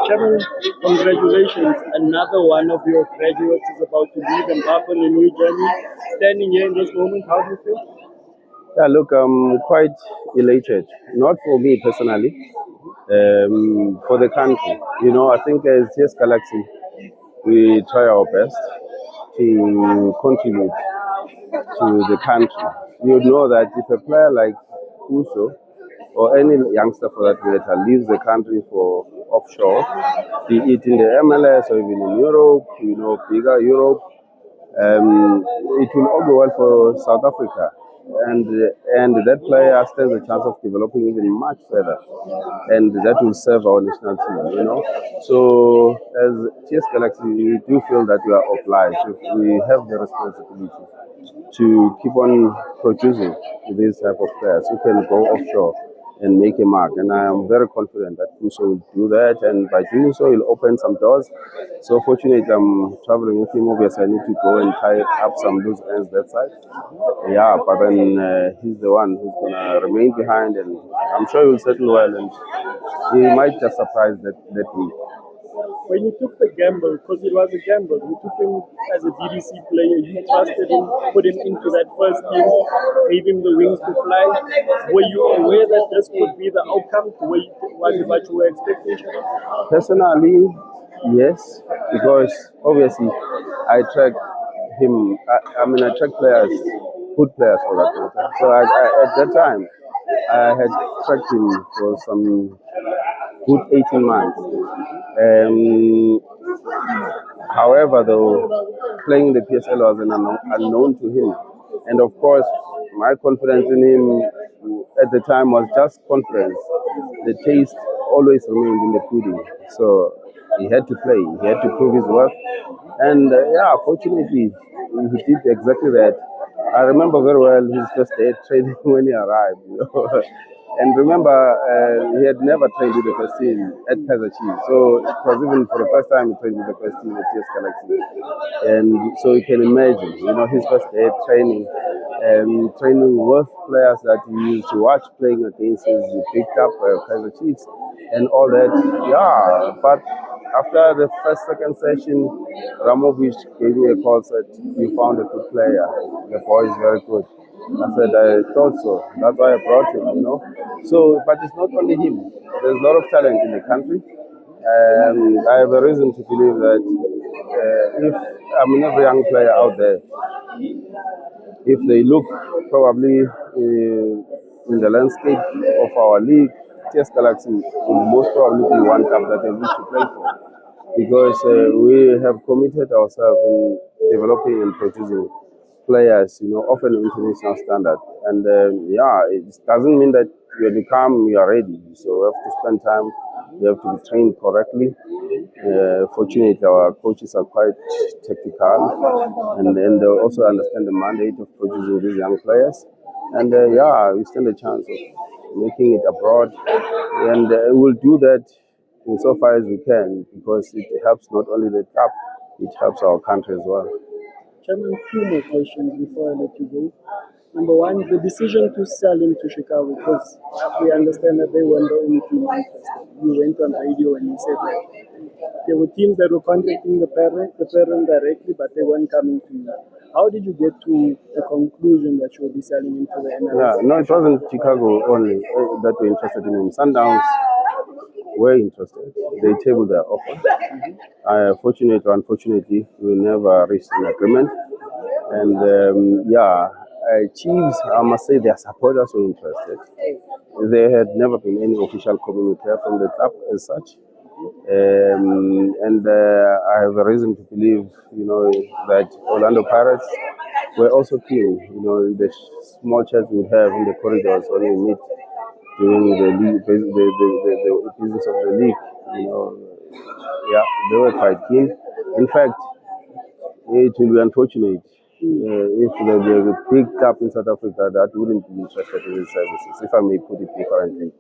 Chairman, congratulations. Another one of your graduates is about to leave and embark on a new journey. Standing here in this moment, how do you feel? Yeah, look, I'm quite elated. Not for me personally, for the country. I think as TS Galaxy, we try our best to contribute to the country. You know that if a player like Puso or any youngster for that matter leaves the country for offshore, be it in the MLS or even in Europe, bigger Europe, it will all go well for South Africa. And that player stands a chance of developing even much further, and that will serve our national team. So as TS Galaxy, we do feel that we are obliged. We have the responsibility to keep on producing these type of players who can go offshore and make a mark. And I am very confident that Puso will do that. And by doing so, he'll open some doors. So fortunately, I'm traveling with him. Obviously, I need to go and tie up some loose ends that side. Yeah, but then he's the one who's going to remain behind. And I'm sure he'll settle well. And he might just surprise that week. When you took the gamble, because it was a gamble, you took him as a DDC player, you trusted him, put him into that first team, gave him the wings to fly. Were you aware that this could be the outcome? Was it what you were expecting? Personally, yes, because obviously I track him. I track players, good players for that matter. So at that time, I had tracked him for some good 18 months. However, though, playing the PSL was an unknown to him. And of course, my confidence in him at the time was just confidence. The taste always remained in the pudding. So he had to play, he had to prove his worth. And fortunately, he did exactly that. I remember very well his first day at training when he arrived. And remember, he had never trained with the first team at Kaizer Chiefs. So it was even for the first time he trained with the first team at TS Galaxy. And so you can imagine, his first day at training, training with players that he used to watch playing against his picked up Kaizer Chiefs and all that. Yeah, but after the second session, Ramovic gave me a call, said, "You found a good player. The boy is very good." I said, "I thought so. That's why I brought him, So, but it's not only him. There's a lot of talent in the country. I have a reason to believe that if every young player out there, if they look probably in the landscape of our league, TS Galaxy will most probably be one club that they wish to play for, because we have committed ourselves in developing and producing players, of an international standard. And it doesn't mean that when you come, you are ready. So we have to spend time. We have to be trained correctly. Fortunately, our coaches are quite technical, and then they also understand the mandate of producing these young players. And we stand a chance of making it abroad, and we'll do that insofar as we can, because it helps not only the club, it helps our country as well. Chairman, two more questions before I let you go. Number one, the decision to sell him to Chicago, because we understand that they weren't the only team interested. You went on radio and you said that there were teams that were contacting the parent directly, but they weren't coming to you. How did you get to the conclusion that you will be selling him to the MLS? Yeah, no, it wasn't Chicago only that were interested in him. Sundowns were interested. They tabled their offer. Fortunately or unfortunately, we never reached an agreement. And Chiefs, I must say, their supporters were interested. There had never been any official communique from the club as such. I have a reason to believe, that Orlando Pirates were also keen, in the small chats we have in the corridors when we meet during the league, the business of the league, they were quite keen. In fact, it will be unfortunate if they were picked up in South Africa that wouldn't be interested in these services, if I may put it differently.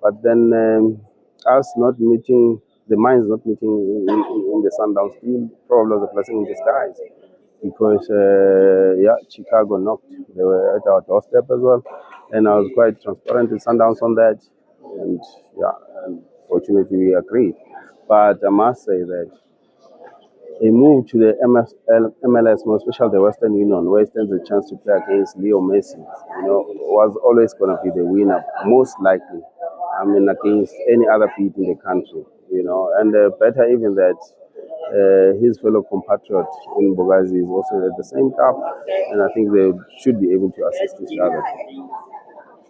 But then us not meeting, the minds not meeting in the Sundowns team probably was a blessing in disguise, because Chicago knocked. They were at our doorstep as well, and I was quite transparent with Sundowns on that. And fortunately we agreed. But I must say that a move to the MLS, more especially the Western Union, where it stands a chance to play against Leo Messi, was always going to be the winner, most likely. I mean, against any other beat in the country, and better even that his fellow compatriot in Bogazi is also at the same club, and I think they should be able to assist each other.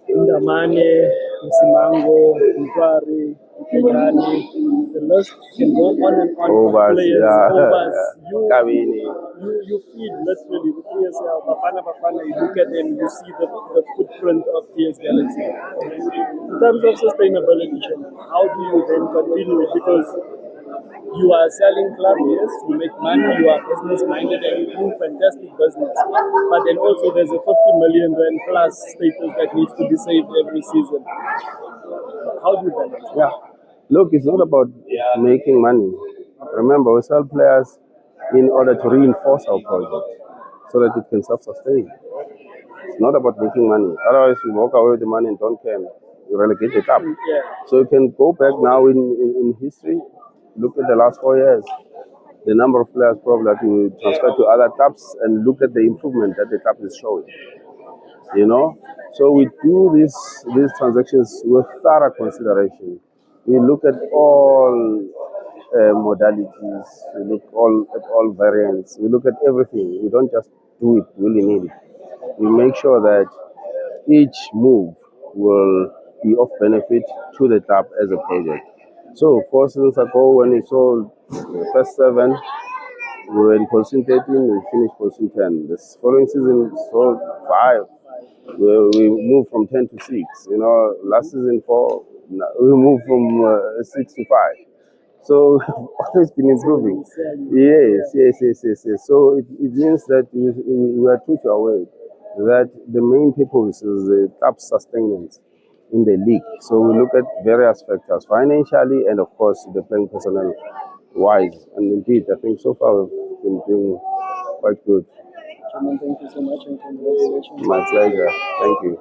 Ndamane, Msimango, Mkwari, Dithejane, the list can go on and on Overs, for players, yeah. overs. Kabini. You feel literally the players, Bafana, you look at them, you see the footprint of TS Galaxy. In terms of sustainability, how do you then continue it? Because you are selling club, yes, you make money, you are business minded, and you do fantastic business. But then also there's a 50 million rand plus status that needs to be saved every season. How do you balance? Yeah. Look, it's not about making money. Remember, we sell players in order to reinforce our project so that it can self-sustain. It's not about making money. Otherwise, we walk away with the money and don't care. You relegate the club. Yeah. So you can go back now in history, look at the last 4 years, the number of players probably that we transfer to other clubs, and look at the improvement that the club is showing. So we do these transactions with thorough consideration. We look at all modalities. We look at all variants. We look at everything. We don't just do it willy-nilly. We make sure that each move will be of benefit to the club as a project. So 4 seasons ago, when we sold the first 7, we were in position 13, we finished position 10. This following season, we sold 5. We moved from 10 to 6. Last season 4, we moved from 6 to 5. So always been improving. Yes. So it means that we are true to our word, that the main purpose is the club sustenance in the league. So we look at various factors, financially and of course the playing personnel wise. And indeed, I think so far we've been doing quite good. Chairman, thank you so much and congratulations. My pleasure. Thank you.